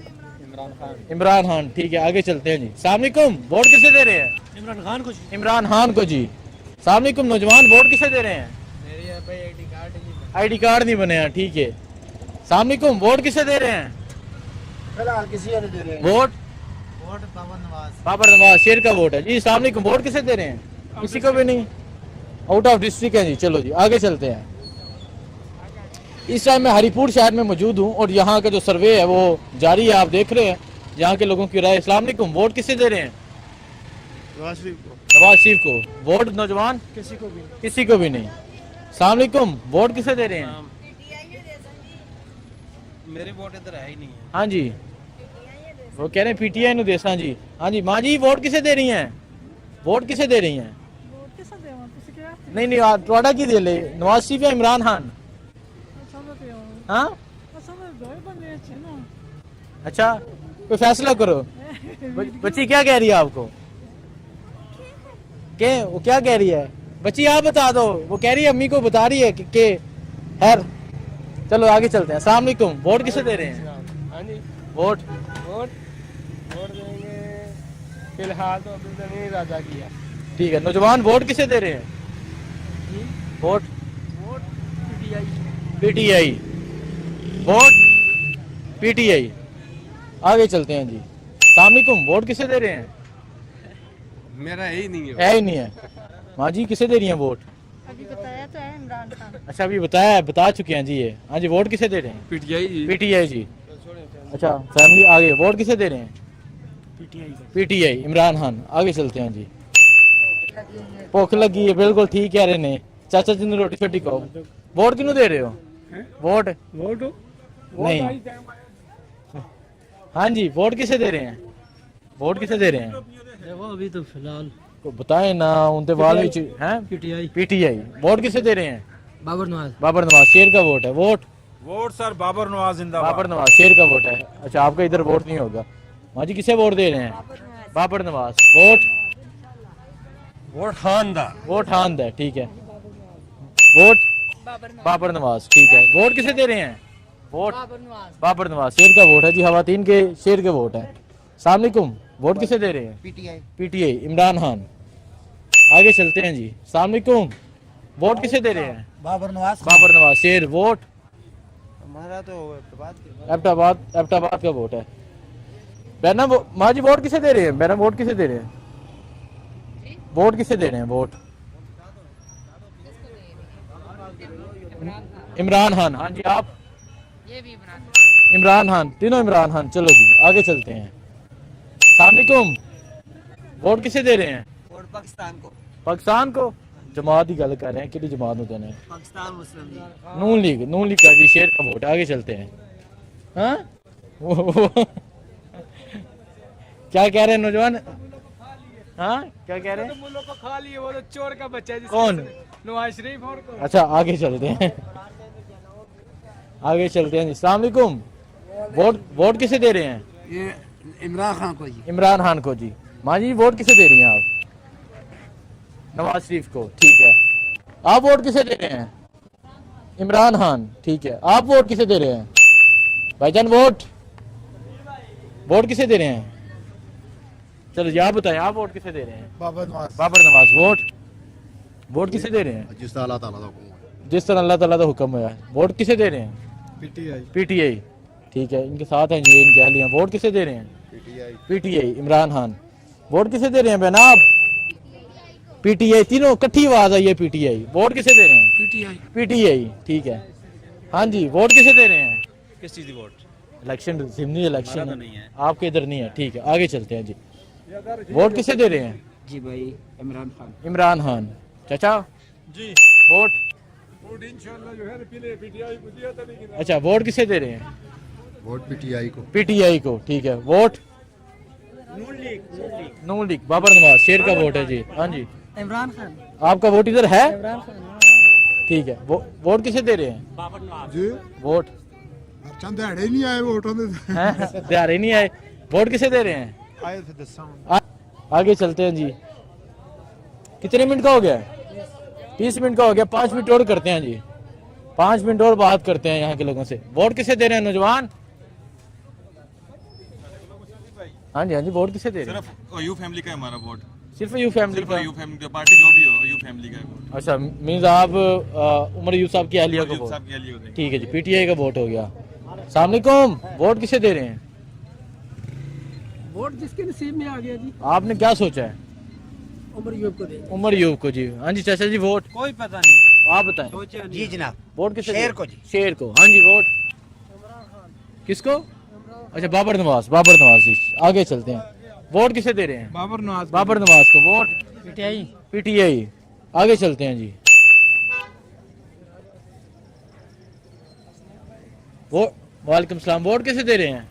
इमरान खान, ठीक है। आगे चलते हैं जी। सलामुअलैकुम, वोट किसे दे रहे हैं? इमरान खान को। इमरान खान को जी। सलामुअलैकुम नौजवान, वोट किसे दे रहे हैं? आईडी कार्ड नहीं बने हैं, ठीक है। सलामुअलैकुम, वोट किसे दे रहे हैं? फिलहाल किसी को नहीं दे रहे। Vote vote Babar Nawaz. बाबर नवाज, शेर का वोट है जी। सलामुअलैकुम, वोट किसे दे रहे हैं? किसी को भी नहीं, आउट ऑफ डिस्ट्रिक्ट है जी। चलो जी आगे चलते हैं। इस टाइम मैं हरिपुर शहर में मौजूद हूँ और यहाँ का जो सर्वे है वो जारी है, आप देख रहे हैं यहाँ के लोगों की राय। सलामुअलैकुम, वोट किसे दे रहे हैं? नवाज शरीफ को। नवाज शरीफ को। वोट नौजवान? किसी को भी नहीं। सलामुअलैकुम, वोट किसे दे रहे हैं? मेरे वोट इधर है ही नहीं है। हाँ जी, वो कह रहे हैं पीटीआई नु देसा जी। हाँ जी माँ जी, वोट किसे दे रही हैं? वोट किसे दे रही हैं? नहीं नहीं, थोड़ा की दे ले, नवाज शरीफ या इमरान खान? हाँ अच्छा, कोई फैसला करो। बच्ची क्या कह रही है आपको? वो क्या कह रही है बच्ची? आप बता दो। वो कह रही है अम्मी को बता रही है कि खैर चलो आगे चलते हैं। अस्सलाम वालेकुम, वोट किसे दे रहे हैं? हाँ जी, वोट वोट देंगे फिलहाल तो अभी तो नहीं इरादा किया। ठीक है। नौजवान, वोट किसे दे रहे हैं? Vote PTI, vote PTI. आगे चलते हैं जी। अस्सलाम वालेकुम, वोट किसे दे रहे हैं? मेरा यही नहीं है ही नहीं है। माँ जी किसे दे रही हैं वोट? अभी बताया तो है इमरान खान। अच्छा अभी बता चुके हैं जी ये। हाँ जी, वोट किसे दे रहे हैं? पीटीआई जी। अच्छा फैमिली, आगे वोट किसे दे रहे हैं? पीटीआई, इमरान खान। आगे चलते हैं जी। भुख लगी है, बिल्कुल ठीक कह रहे ने चाचा जी ने। रोटी शोटी खाओ। वोट किन्नू दे रहे हो? वोट नहीं। हाँ जी, वोट किसे दे रहे हैं? वोट किसे दे रहे हैं? देखो अभी तो फिलहाल तो बताए ना, उनके बाल में हैं। पीटीआई। पीटीआई। वोट किसे दे रहे हैं? बाबर नवाज। बाबर नवाज, शेर का वोट है। वोट सर बाबर नवाज जिंदाबाद। बाबर नवाज, शेर का वोट है। अच्छा आपका इधर वोट नहीं होगा। माँ जी किसे वोट दे रहे हैं? बाबर नवाज। वोट खान दा। वोट खान है, ठीक है। वोट बाबर नवाज, ठीक है। वोट किसे दे रहे हैं? वोट बाबर नवाज, शेर का वोट है जी। खवातीन के शेर के वोट है। अस्सलाम वालेकुम, वोट किसे दे रहे हैं? पीटीआई। पीटीआई, इमरान खान। आगे चलते हैं जी। अस्सलाम वालेकुम, वोट किसे दे रहे हैं? बाबर नवाज। बाबर नवाज, शेर। वोट हमारा तो एबटाबाद का वोट है। बहना माँ जी, वोट किसे दे रहे हैं? बहना वोट किसे दे रहे हैं? वोट किसे दे रहे हैं? वोट इमरान खान। हाँ जी, आप? ये भी इमरान खान, तीनों इमरान खान। चलो जी आगे चलते हैं। अस्सलाम वालेकुम, वोट किसे दे रहे हैं? वोट पाकिस्तान को। पाकिस्तान को? जमात की गल कर रहे हैं, कि जमात में देना है? पाकिस्तान मुस्लिम लीग। नून लीग का जी, शेर का वोट। आगे चलते हैं। हाँ क्या कह रहे हैं नौजवान? हाँ क्या कह रहे हैं? मुल्लों को खा लिए, वो तो चोर का बच्चा है। कौन? नवाज शरीफ। और कौन? अच्छा आगे चलते हैं। आगे चलते हैं जी। अस्सलाम वालेकुम, वोट किसे दे रहे हैं? ये इमरान खान को जी। इमरान खान को जी। माँ जी वोट किसे दे रही हैं आप? नवाज शरीफ को, ठीक है। आप वोट किसे दे रहे हैं? इमरान खान, ठीक है। आप वोट किसे दे रहे हैं भाईजान? वोट किसे दे रहे हैं? चलो जी आप बताएं, आप वोट किसे दे रहे हैं? बाबर नवाज। बाबर नवाज। वोट किसे दे रहे हैं? जिस तरह अल्लाह ताला का हुक्म है। जिस तरह अल्लाह ताला का हुक्म है। वोट किसे दे रहे हैं? पीटीआई, ठीक है। इनके साथ हैं जी, इनके अहलियां। वोट किसे दे रहे हैं? पीटीआई, इमरान खान। वोट किसे दे रहे हैं बहना आप? पीटीआई, तीनों इकट्ठी आवाज आई है पीटीआई। वोट किसे दे रहे हैं? पीटीआई, ठीक है। हाँ जी, वोट किसे दे रहे हैं? किस चीज़ की वोट? इलेक्शन, जिमनी इलेक्शन नहीं है। आपके इधर नहीं है, ठीक है। आगे चलते हैं जी। वोट किसे दे रहे हैं? जी भाई इमरान खान। इमरान खान। चाचा जी वोट इंशाल्लाह जो है पीले पीटीआई को दिया था लेकिन अच्छा, वोट किसे दे रहे हैं? वोट पीटीआई को। पीटीआई को, ठीक है। वोट नून लीग, बाबर नवाज। शेर का वोट है जी। हाँ जी, इमरान खान। आपका वोट इधर है, इमरान खान। ठीक है। वोट किसे दे रहे हैं? बाबर नवाज। जी वोट चंद दिहाड़े नहीं आए वोटों दे। हैं? दिहाड़े नहीं आए। वोट किसे दे रहे हैं? आए थे दसा। आगे चलते हैं जी। कितने मिनट का हो गया? 30 मिनट का हो गया। 5 मिनट और करते हैं जी। 5 मिनट और बात करते हैं यहाँ के लोगों से। वोट किसे दे रहे हैं नौजवान? हाँ जी, हाँ जी, वोट किसे दे रहे हैं? सिर्फ यू फैमिली का है हमारा वोट। सिर्फ यू फैमिली का? यू फैमिली का, पार्टी जो भी हो यू फैमिली का है वोट। अच्छा, मीन्स आप उमर यूसुफ साहब की अहलिया को यूसुफ वोट, साहब के लिए होते हैं। ठीक है जी। पीटीआई का वोट हो गया। सलामकुम, वोट किसे दे रहे हैं? वोट जिसके नसीब में आ गया जी, आपने क्या सोचा है? उमर यूब को दे। उमर यूब को जी। हाँ जी चाचा जी, वोट कोई पता नहीं। आप बताएं। जी जनाब। वोट किसे? शेर को जी। शेर को, हाँ जी। वोट किसको? अच्छा, बाबर नवाज। बाबर नवाज जी। आगे चलते हैं। वोट किसे दे रहे हैं? बाबर नवाज। बाबर नवाज को। Vote PTI. पीटीआई। आगे चलते हैं जी। वो वालेकुम सलाम। वोट किसे दे रहे हैं?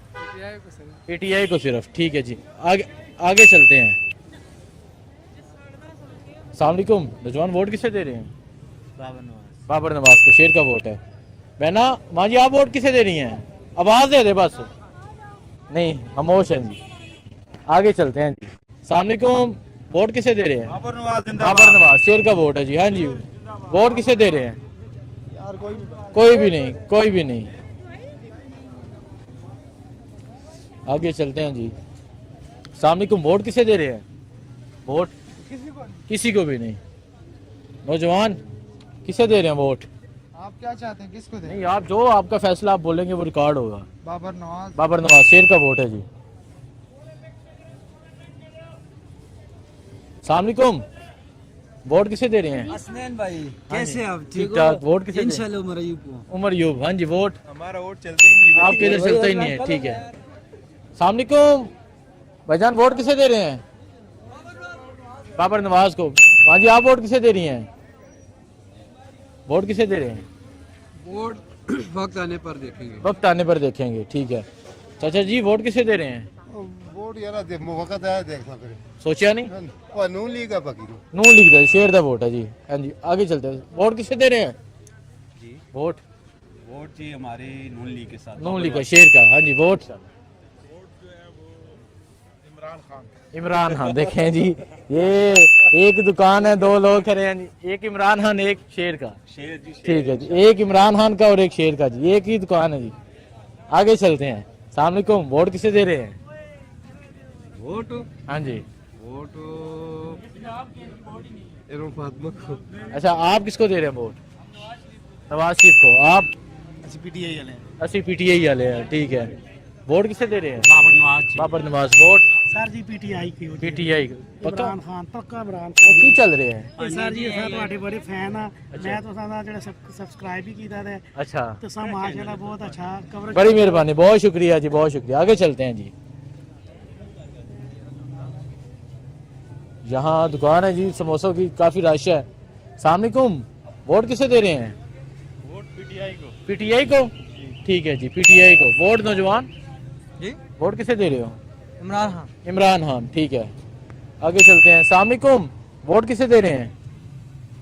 पीटीआई को सिर्फ, ठीक है जी। आगे चलते हैं। सलामकुम नौजवान, वोट किसे दे रहे हैं? बाबर नवाज। बाबर नवाज को। शेर का वोट है। बहना माँ जी, आप वोट किसे दे रही हैं? आवाज दे दे बस। नहीं, खामोश हैं जी। आगे चलते हैं जी। सलामकुम, वोट किसे दे रहे हैं? बाबर नवाज। बाबर नवाज। शेर का वोट है जी। हाँ जी, वोट किसे दे रहे हैं? कोई भी नहीं, कोई भी नहीं। आगे चलते हैं जी। सलामकुम, वोट किसे दे रहे हैं? वोट किसी को भी नहीं। नौजवान किसे दे रहे हैं वोट? आप क्या चाहते हैं, किसको दें? नहीं, आप जो आपका फैसला आप बोलेंगे वो रिकॉर्ड होगा। बाबर नवाज। बाबर नवाज। शेर का वोट है जी। सलामकुम, वोट किसे दे रहे हैं? हसनैन भाई कैसे आप? ठीक ठाक। वोट किसे? इंशाल्लाह उमर यूब को। उमर यूब। हाँ जी, वोट हमारा वोट चलता ही नहीं। आपके इधर चलता ही नहीं है, ठीक है। सलामकुम भाईजान, वोट किसे दे रहे हैं? बाबर नवाज को। हाँ जी, आप वोट किसे दे रही हैं? वोट किसे दे रहे हैं? वोट वक्त आने पर देखेंगे। वक्त आने पर देखेंगे, ठीक है। चाचा जी, वोट किसे दे रहे हैं? वोट यार वक्त आया देखना फिर। सोचा नहीं? ਉਹ ਨੂੰ ਲੀਗ ਆ ਬਾਕੀ ਨੂੰ। नून लिख दे। शेर का वोट है जी। हाँ जी, आगे चलते हैं। वोट किसे दे रहे हैं? जी वोट वोट जी हमारी नून लीग के साथ। नून लिखा शेर का। हाँ जी, वोट इमरान खान। देखें जी, ये एक दुकान है, 2 लोग खड़े हैं जी। एक इमरान खान, एक शेर का। शेर जी। ठीक है जी, एक इमरान खान का और एक शेर का जी। एक ही दुकान है जी। आगे चलते हैं। सलामकुम, वोट किसे दे रहे हैं? वोट हाँ जी। वोट एवं फातिमा को। अच्छा, आप किसको दे रहे हैं वोट? नवाज शरीफ को। आप? अच्छा पीटीआई वाले। अस्सी पीटीआई वाले हैं, ठीक है। वोट किसे दे रहे हैं? बाबर नवाज। बाबर नवाज। वोट सर जी पीटीआई की। पीटीआई पक्का? इमरान खान पक्का इमरान वो की चल रहे हैं? सर जी असां ਤੁਹਾਡੇ ਬੜੇ ਫੈਨ ਆ। ਮੈਂ ਤੁਸਾਂ ਦਾ ਜਿਹੜਾ ਸਬਸਕ੍ਰਾਈਬ ਵੀ ਕੀਤਾ ਹੈ। अच्छा, ਤੁਸਾਂ ਮਾਸ਼ਾਅੱਲਾ बहुत अच्छा कवरेज। बड़ी मेहरबानी, बहुत शुक्रिया जी, बहुत शुक्रिया। आगे चलते हैं जी। यहाँ दुकान है जी समोसों की, काफी रश है। सलामकुम, वोट किसे दे रहे हैं? वोट पीटीआई को। पीटीआई को, ठीक है जी। पीटीआई को। वोट नौजवान जी वोट किसे दे रहे हो? इमरान खान। इमरान खान, ठीक है। आगे चलते हैं। सलामकुम, वोट किसे दे रहे हैं?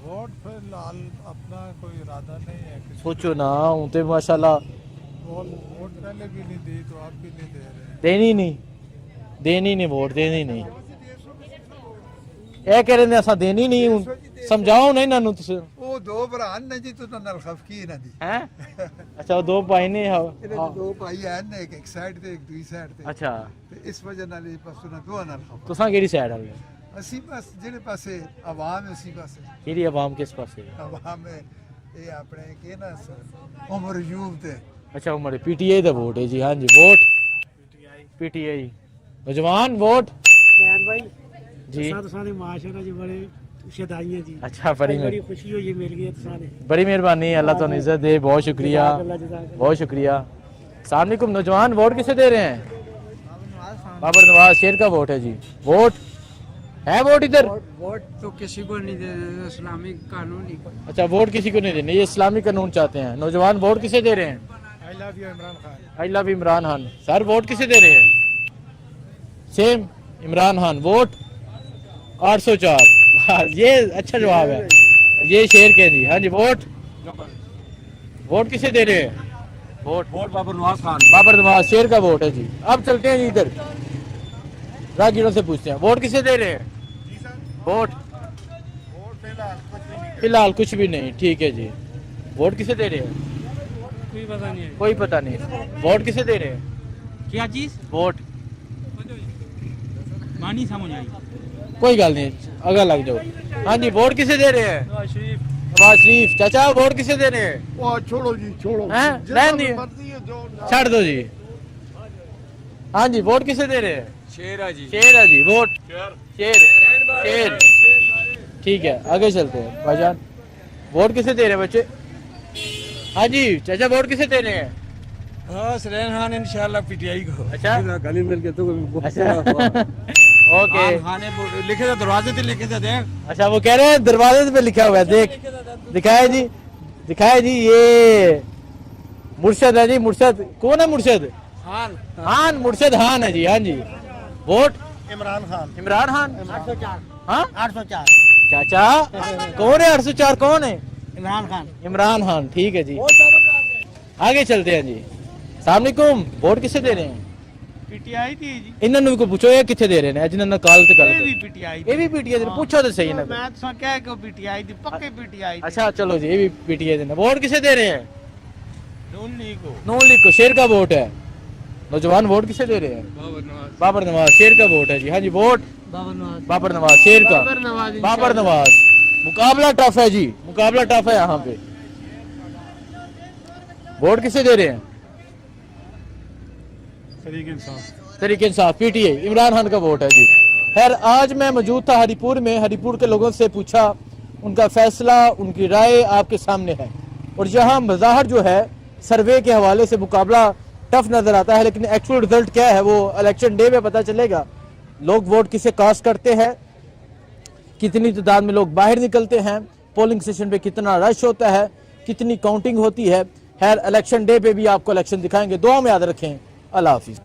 वोट फिलहाल अपना कोई इरादा नहीं है। सोचो ना, उनते माशाल्लाह वोट पहले भी नहीं दी तो आप भी नहीं दे रहे। देनी नहीं, देनी नहीं, वोट देनी नहीं। ਇਹ ਕਹ ਰਹੇ ਨੇ ਅਸਾਂ ਦੇਣੀ ਨਹੀਂ ਹੁਣ ਸਮਝਾਓ ਨਾ ਇਹਨਾਂ ਨੂੰ ਤੁਸੀਂ ਉਹ ਦੋ ਭਰਾ ਨੇ ਜੀ ਤੁਸੀਂ ਨਾਲ ਖਫਕੀ ਇਹਨਾਂ ਦੀ ਹੈ ਅੱਛਾ ਉਹ ਦੋ ਭਾਈ ਨੇ ਇਹਨਾਂ ਦੇ ਦੋ ਭਾਈ ਹਨ ਇੱਕ ਸਾਈਡ ਤੇ ਇੱਕ ਦੂਜੀ ਸਾਈਡ ਤੇ ਅੱਛਾ ਤੇ ਇਸ ਵਜ੍ਹਾ ਨਾਲ ਇਹ ਬਸ ਉਹਨਾਂ ਦੋਵਾਂ ਨਾਲ ਖਫ ਤੁਸੀਂ ਕਿਹੜੀ ਸਾਈਡ ਆ ਗਏ ਅਸੀਂ ਬਸ ਜਿਹੜੇ ਪਾਸੇ ਆਵਾਮ ਅਸੀਂ ਪਾਸੇ ਕਿਹੜੀ ਆਵਾਮ ਕਿਸ ਪਾਸੇ ਆਵਾਮ ਇਹ ਆਪਣੇ ਕੀ ਨਾ ਉਮਰ ਯੂਬ ਤੇ अच्छा उमर पीटीआई का वोट है जी हाँ जी वोट पीटीआई नौजवान वोट नैन भाई जी सारे माशरा जी बड़े शदाइयां जी अच्छा बड़ी खुशी हुई मिल गई सारे बड़ी मेहरबानी अल्लाह तो इज्जत दे बहुत शुक्रिया बहुत शुक्रिया अस्सलाम वालेकुम नौजवान वोट किसे दे रहे हैं बाबर नवाज शेर का वोट है जी वोट है वोट इधर वोट तो किसी को नहीं देना इस्लामिक कानून ही अच्छा वोट किसी को नहीं देने ये इस्लामी कानून चाहते हैं नौजवान वोट किसे दे रहे हैं I love you Imran Khan I love Imran Khan sir vote किसे दे रहे हैं सेम इमरान खान वोट 804 ये अच्छा जवाब है ये शेर के जी हाँ जी वोट वोट किसे दे रहे हैं वोट बाबर नवाज खान बाबर नवाज शेर का वोट है जी अब चलते हैं जी इधर राहगीरों से पूछते हैं वोट किसे दे रहे हैं वोट फिलहाल कुछ भी नहीं ठीक है जी वोट किसे दे रहे हैं कोई पता नहीं है कोई पता नहीं वोट किसे दे रहे हैं क्या चीज़ वोट मानी समझ आई कोई गल नहीं अगर लग जाओ हाँ जी वोट किसे दे रहे हैं नवाज शरीफ चाचा वोट किसे दे रहे हैं ਉਹ ਛੋੜੋ ਜੀ ਛੋੜੋ हैं रहने दिए ਮਰਜ਼ੀ ਹੈ ਜੋ छाड़ दो जी हाँ जी वोट किसे दे रहे हैं शेर है जी शेर है जी वोट शेर शेर ठीक है आगे चलते हैं भाईजान वोट किसे दे रहे हैं बच्चे हाँ जी चाचा वोट किसे दे रहे हैं हाँ सलेन खान इंशाल्लाह पीटीआई को अच्छा गली मिल के तो अच्छा ओके खाने लिखे थे दरवाजे पे लिखे थे देख अच्छा वो कह रहे हैं दरवाजे पे लिखा हुआ है देख दिखाए जी ये मुर्शद है जी मुर्शद कौन है मुर्शद हान मुर्शद हान है जी हाँ जी वोट इमरान खान इमरान खान 804 हाँ 804 चाचा कौन है 804 कौन है इमरान खान इमरान खान ठीक है जी आगे चलते हैं जी अस्सलाम वालेकुम वोट किसे दे रहे हैं पीटीआई थी जी इन्होंने को पूछो ये किथे दे रहे हैं जिन्होंने कल ते गल पीटीआई ये भी पीटीआई पूछो तो सही ना मैं तो क्या को पीटीआई थी पक्के पीटीआई अच्छा चलो जी ये भी पीटीआई देना वोट किसे दे रहे हैं नून लीग को नून लीग को शेर का वोट है नौजवान वोट किसे दे रहे हैं बाबर नवाज शेर का वोट है जी हाँ जी वोट बाबर नवाज शेर का बाबर नवाज मुकाबला टफ है जी मुकाबला टफ है यहाँ पे वोट किसे दे रहे हैं तरीके इंसाफ पीटीआई इमरान खान का वोट है जी खैर आज मैं मौजूद था हरिपुर में हरिपुर के लोगों से पूछा उनका फैसला उनकी राय आपके सामने है और यहाँ मज़ाहर जो है सर्वे के हवाले से मुकाबला टफ नजर आता है लेकिन एक्चुअल रिजल्ट क्या है वो इलेक्शन डे में पता चलेगा लोग वोट किसे कास्ट करते हैं कितनी तादाद में लोग बाहर निकलते हैं पोलिंग स्टेशन पे कितना रश होता है कितनी काउंटिंग होती है खैर इलेक्शन डे पे भी आपको इलेक्शन दिखाएंगे दुआ में याद रखें अल्लाह हाफिज।